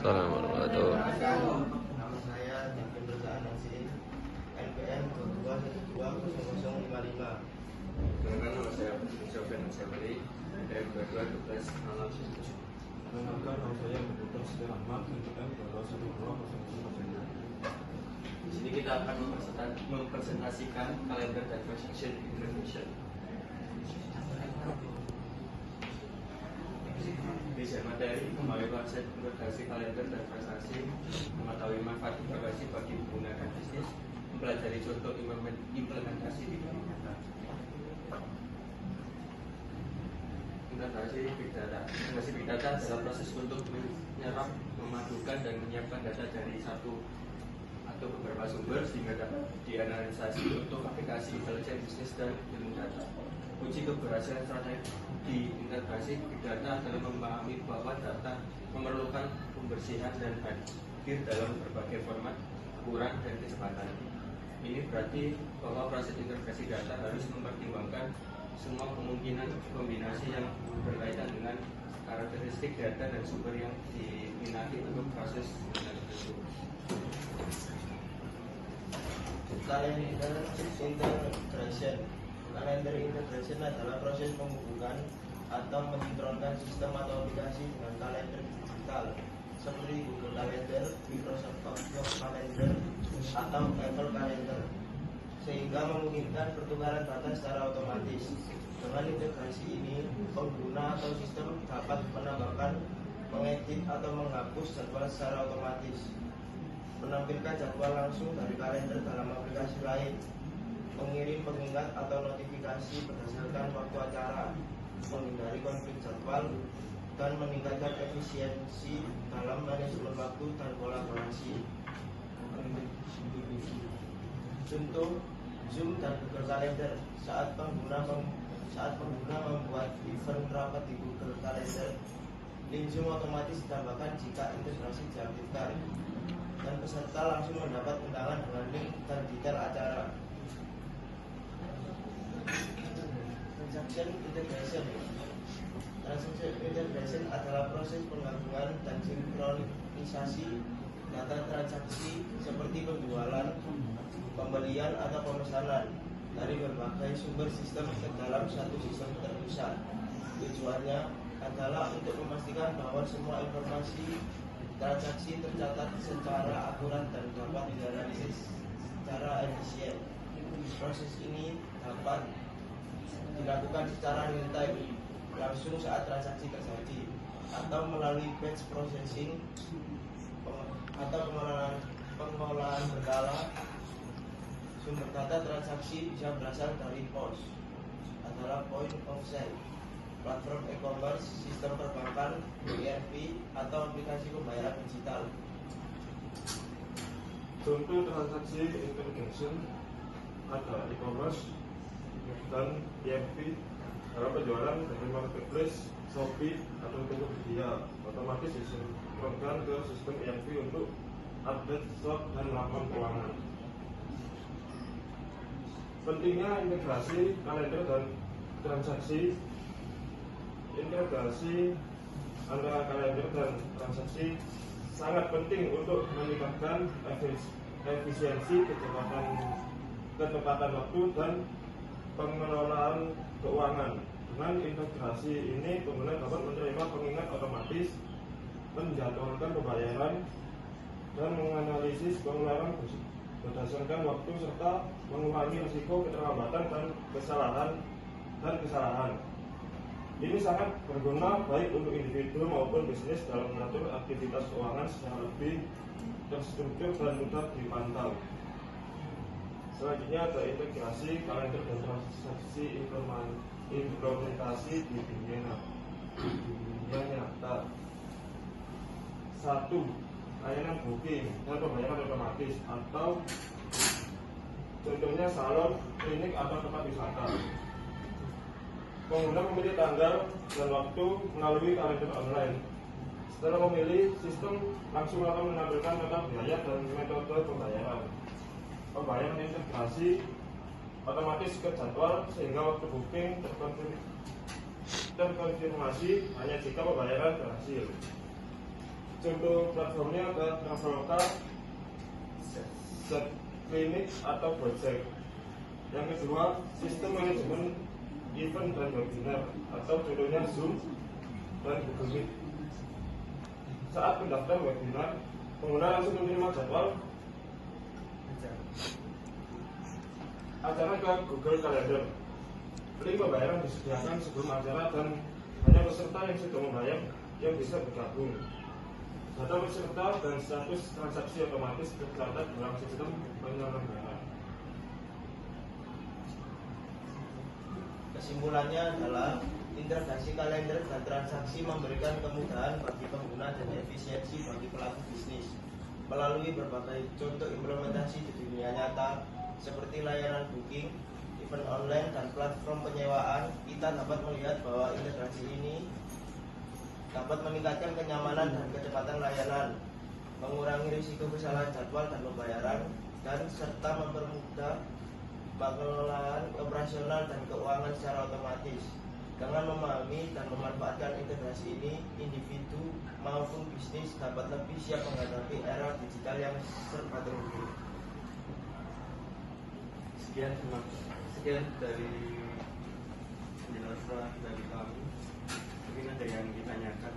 Assalamualaikum warahmatullahi wabarakatuh. Nama saya Jakim Rezaan Nasin, NPM 22120055. Perkenalkan, nama saya Sofian Ansari, NPM 221207. Perkenalkan, nama saya Dr. Siti Rahmat, NPM 221200. Di sini kita akan mempresentasikan kalender dan transaction information. Di materi kembali konsep integrasi kalender dan transaksi, mengetahui manfaat integrasi bagi menggunakan bisnis, mempelajari contoh implementasi di dunia nyata. Integrasi big data. Integrasi big data adalah proses untuk menyerap, memadukan dan menyiapkan data dari satu atau beberapa sumber sehingga dapat dianalisasi untuk aplikasi intelijen bisnis dan ilmu data. Kunci keberhasilan strategi integrasi big data adalah memahami bahwa data memerlukan pembersihan dan hadir dalam berbagai format, ukuran, dan kecepatan. Ini berarti bahwa proses integrasi data harus mempertimbangkan semua kemungkinan kombinasi yang berkaitan dengan karakteristik data dan sumber yang diminati untuk proses integrasi. Kalender integration. Kalender integration adalah proses penghubungan atau mensinkronkan sistem atau aplikasi dengan kalender digital seperti Google Calendar, Microsoft Outlook Calendar, atau Apple Calendar, sehingga memungkinkan pertukaran data secara otomatis. Dengan integrasi ini, pengguna atau sistem dapat menambahkan, mengedit atau menghapus jadwal secara otomatis, menampilkan jadwal langsung dari kalender dalam aplikasi lain, mengirim pengingat atau notifikasi berdasarkan waktu acara, menghindari konflik jadwal, dan meningkatkan efisiensi dalam manajemen waktu dan kolaborasi. Contoh Zoom dan Google Calendar. Saat pengguna membuat event rapat di Google Calendar, link Zoom otomatis ditambahkan jika integrasi diaktifkan, dan peserta langsung mendapat undangan dengan link dan detail acara. Transaction integration. Transaction integration adalah proses penggabungan dan sinkronisasi data transaksi seperti penjualan, pembelian, atau pemesanan dari berbagai sumber sistem ke dalam satu sistem terpusat. Tujuannya adalah untuk memastikan bahwa semua informasi transaksi tercatat secara akurat dan dapat dianalisis secara efisien. Proses ini dapat dilakukan secara real time, langsung saat transaksi terjadi, atau melalui batch processing atau pengolahan berkala. Sumber data transaksi bisa berasal dari POS, adalah point of sale, platform e-commerce, sistem perbankan, ERP, atau aplikasi pembayaran digital. Contoh transaksi integration ada e-commerce dan ERP dalam penjualan dari marketplace, Shopee, atau Tokopedia, otomatis disinkronkan ke sistem ERP untuk update stok dan laporan keuangan. Pentingnya integrasi kalender dan transaksi. Integrasi antara kalender dan transaksi sangat penting untuk meningkatkan efisiensi, ketepatan waktu, dan pengelolaan keuangan. Dengan integrasi ini, pengguna dapat menerima pengingat otomatis, menjadwalkan pembayaran, dan menganalisis pengeluaran berdasarkan waktu, serta mengurangi risiko keterlambatan dan kesalahan. Ini sangat berguna baik untuk individu maupun bisnis dalam mengatur aktivitas keuangan secara lebih terstruktur dan mudah dipantau. Selanjutnya ada integrasi kalender dan transaksi implementasi di dunia nyata. 1. Layanan booking dan pembayaran otomatis, atau contohnya salon, klinik, atau tempat wisata. Pengguna memilih tanggal dan waktu melalui kalender online. Setelah memilih, sistem langsung akan menampilkan total biaya dan metode pembayaran. Pembayaran integrasi otomatis ke jadwal sehingga waktu booking terkonfirmasi hanya jika pembayaran berhasil. contoh platformnya ada Traveloka, Zclinic atau Gojek. Yang kedua, sistem manajemen event dan webinar atau contohnya Zoom dan Google Meet. Saat mendaftar webinar, pengguna langsung menerima jadwal acara ke Google Calendar. Link pembayaran disediakan sebelum acara dan hanya peserta yang sudah membayar yang bisa bergabung. Data peserta dan status transaksi otomatis tercatat dalam sistem penyelenggara. Kesimpulannya adalah integrasi kalender dan transaksi memberikan kemudahan bagi pengguna dan efisiensi bagi pelaku bisnis. Melalui berbagai contoh implementasi di dunia nyata seperti layanan booking, event online, dan platform penyewaan, kita dapat melihat bahwa integrasi ini dapat meningkatkan kenyamanan dan kecepatan layanan, mengurangi risiko kesalahan jadwal dan pembayaran, dan serta mempermudah pengelolaan operasional dan keuangan secara otomatis. Dengan memahami dan memanfaatkan integrasi ini, individu maupun bisnis dapat lebih siap menghadapi era digital yang serba terhubung. Sekian dari penjelasan dari kami. Mungkin ada yang ditanyakan.